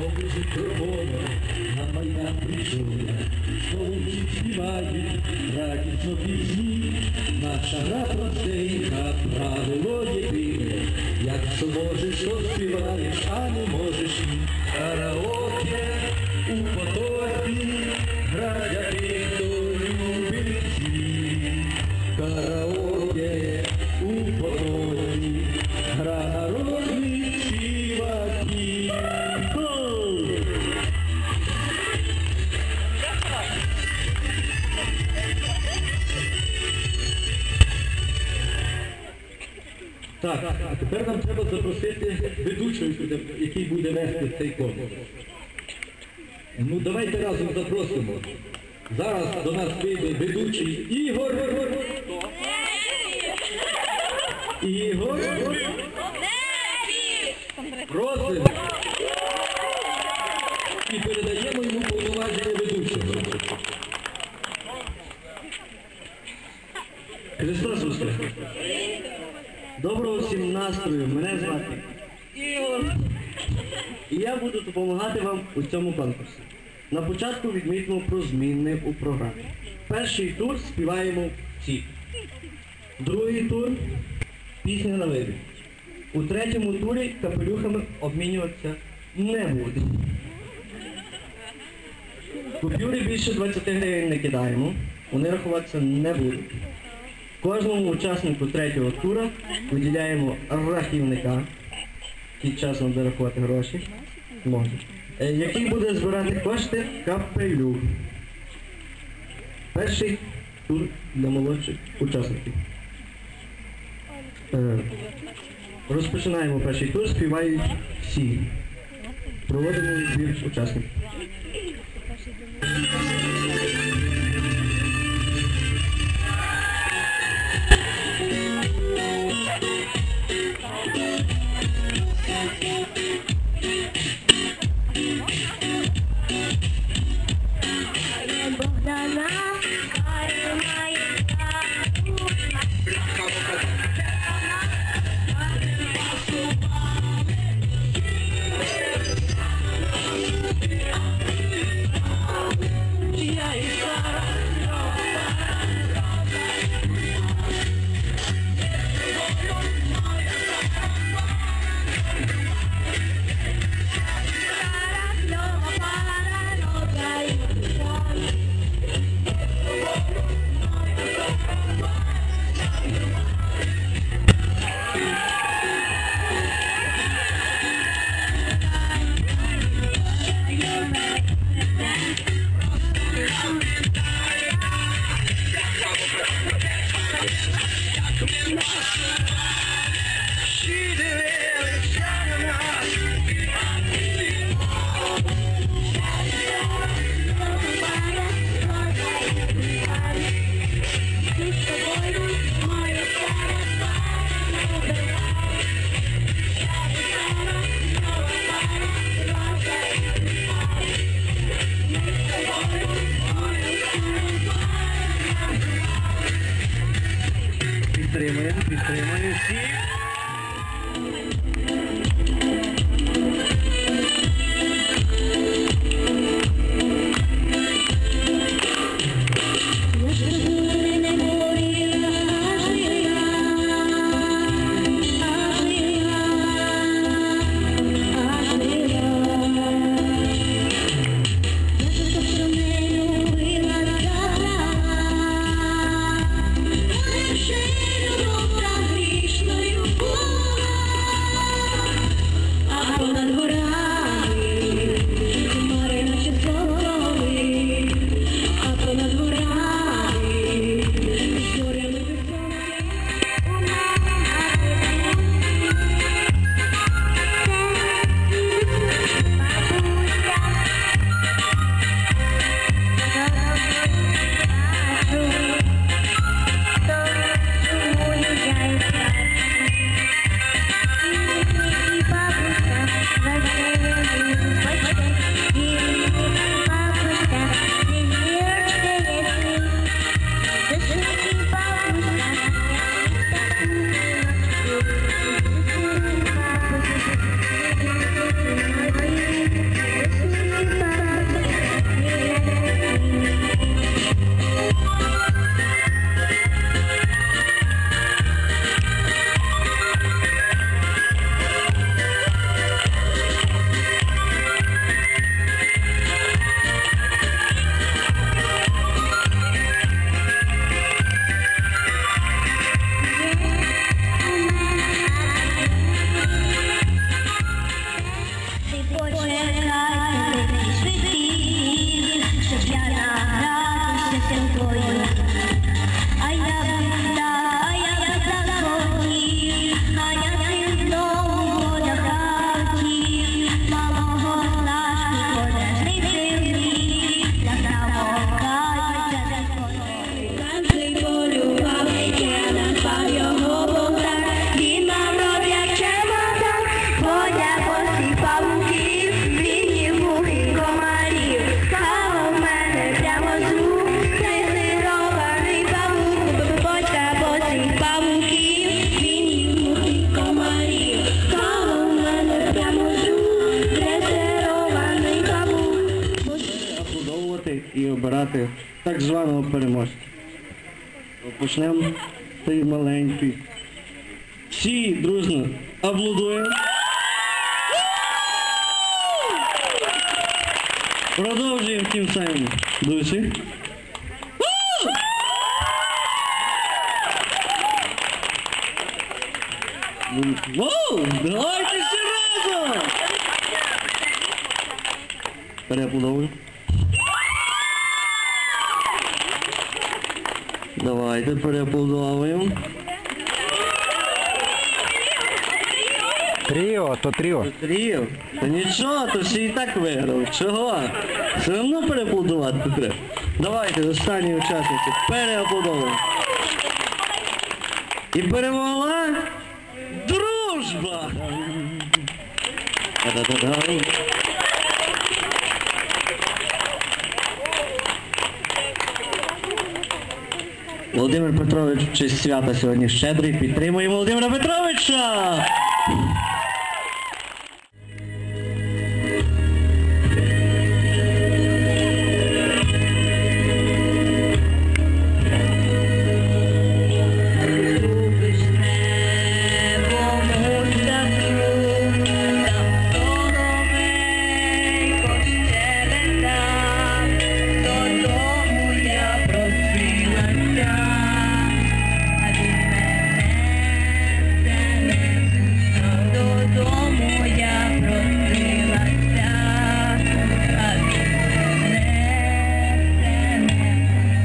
обличчя червоне, на Майдан прийшов я, знову всі співають, радісно пісні, наша гра простенька, правило єдине, якщо можеш, то співаєш, а не можеш ні. Караоке у потоці, гра для тих, хто любить світ. Караоке у потоці, гра народних співаків. Так, а тепер нам треба запросити ведучого, який буде вести цей конкурс. Ну давайте разом запросимо. Зараз до нас вийде ведучий Ігор. Ігор. Просимо. І передаємо йому повноваження ведучого. Христос Воскрес! Доброго всім настрою, мене звати Ігор. І я буду допомагати вам у цьому конкурсі. На початку відмітимо про зміни у програмі. Перший тур співаємо всі. Другий тур – пісня на вибір. У третьому турі капелюхами обмінюватися не буде. Купюри більше 20 гривень не кидаємо, вони рахуватися не будуть. Кожному учаснику третього тура виділяємо рахівника, який часом буде рахувати гроші, може, який буде збирати кошти капелюх. Перший тур для молодших учасників. Розпочинаємо перший тур, співають всі. Проводимо відбір учасників. Yeah. і обирати так званого переможця. Почнемо з цієї маленької. Всі дружно аплодуємо. Продовжуємо в тім самому дусі. Воу! Давайте всі разом! Переаплодовую. Давайте переаплодовуємо. Тріо, то тріо. Тріо? Та нічого, то всі і так виграли. Чого? Все одно переаплодувати треба. Давайте, останні учасниці, переаплодовуємо. І перемогла дружба! Та-да-да-да. Володимир Петрович в честь свята сьогодні щедрий. Підтримуємо Володимира Петровича!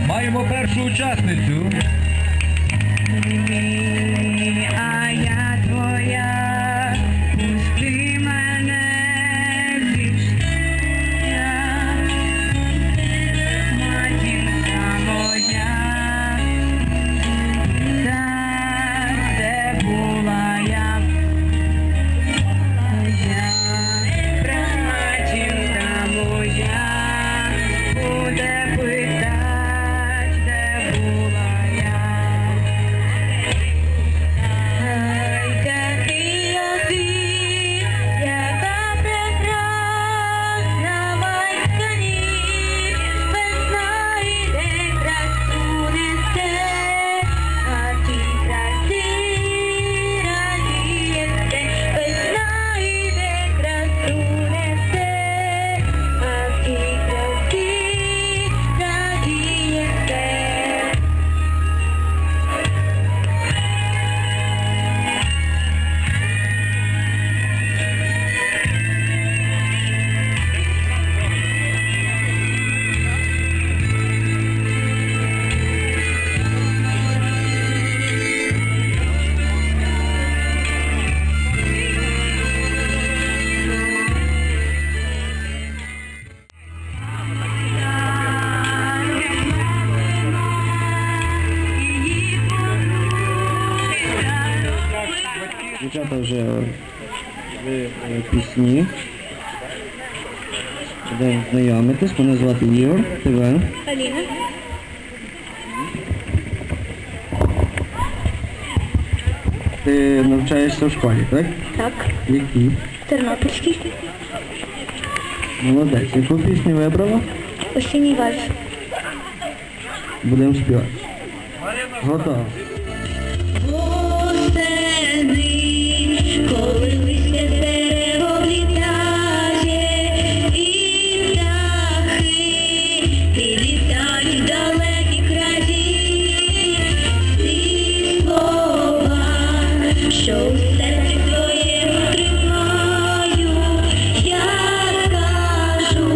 Маємо першу учасницю. А я твоя, пусти мене грішна, матінка моя, там, де була я, матінка моя, буде питать, де була я. Дівчата вже пісні. Будемо знайомитись. Мене звати Ігор. Тебе? Аліна. Ти навчаєшся в школі, так? Так. Які? Тернопільський. Молодець. Яку пісню вибрала? Осінній вальс. Будемо співати. Готово. Коли листя з дерева влітає, і птахи прилітають в далекі краї, ці слова, що у серці твоєму тримаю, я скажу,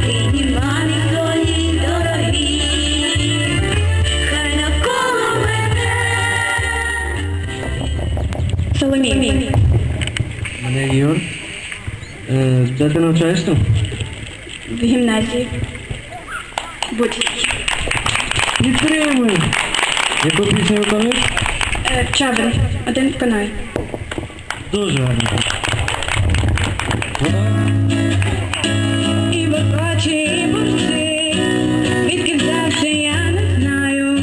рідні мамі твої дорогі, хай навколо мене. Соломія. Мене Ігор. Де ти навчаєшся? В гімназії. Будь. Підтримуй! Яку пісню виконуєш? Чабин. Один виконає. Дуже гарно. І бокочі, і бурчи, відки завжди я не знаю,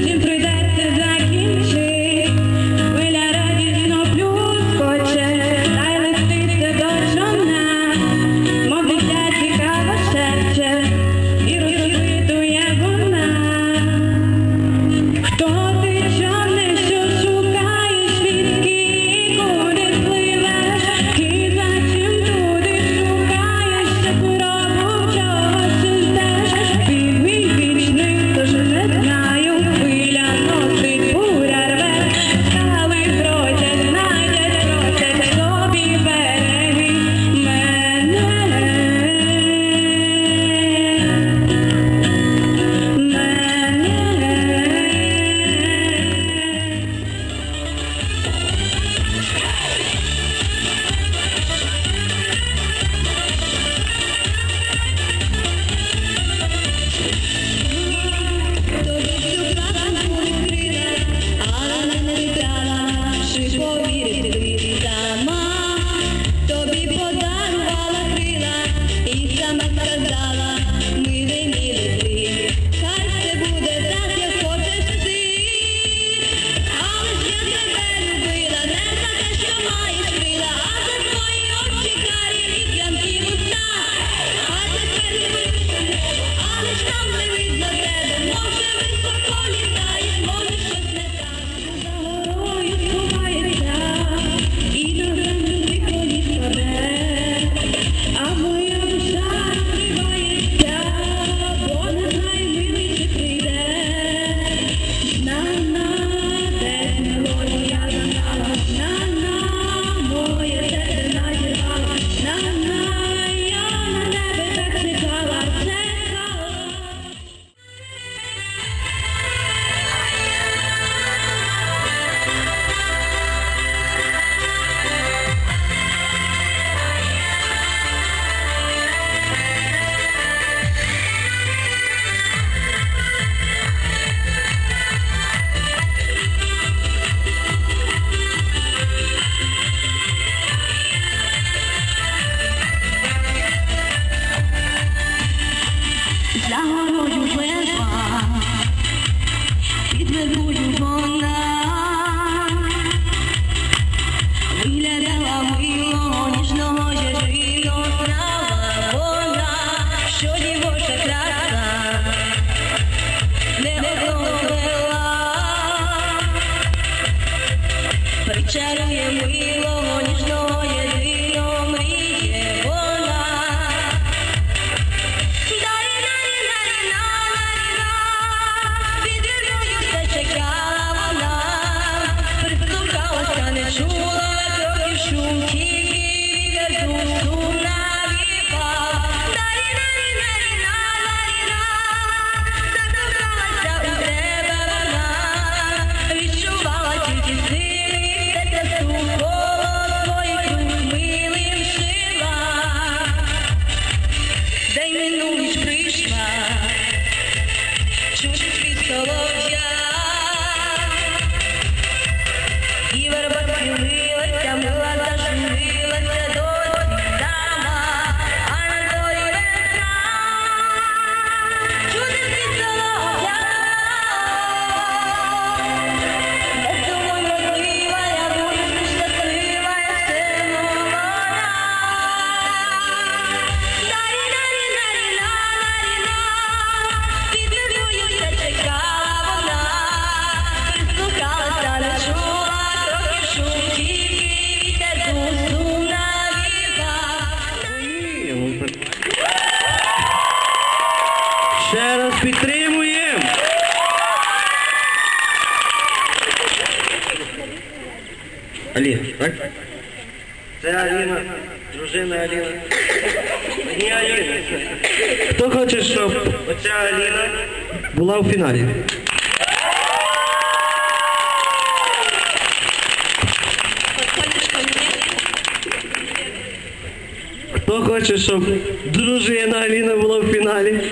чим прийдеться закінчить. Хвиля радісно плюскоче, та й летиться до човна, мов дитя цікаве серце, і солов'я. І верба схилилася, мила зажурилася, досі сама, а на дворі весна. Чути світ солов'я. Безумовно вродлива, я буду щаслива, я все молода. Дарі-дарі-дарі-на-дарі-на, під вірою все чекала вона. Прислухалася, не чула кроків шум, тільки вітер душу навівав. Ще раз підтримуємо. Аліна, так? Це Аліна, дружина Аліна. Ні, Аліна. Хто хоче, щоб оця Аліна була у фіналі? Хто хоче, щоб дружина Аліна була в фіналі?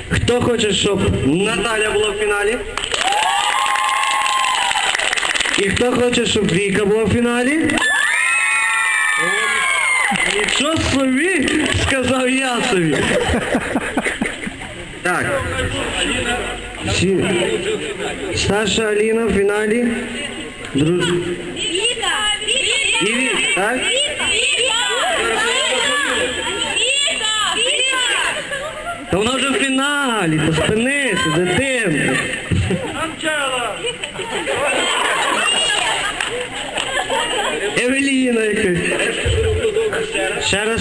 Хто хоче, щоб Наталя була в фіналі? І хто хоче, щоб Віка була в фіналі? Нічого собі, сказав я собі. Так. Саша Аліна в фіналі. Віка! І Віка, так? Та вона вже в фіналі, то спинися, дитинко. Евеліна якась. Ще раз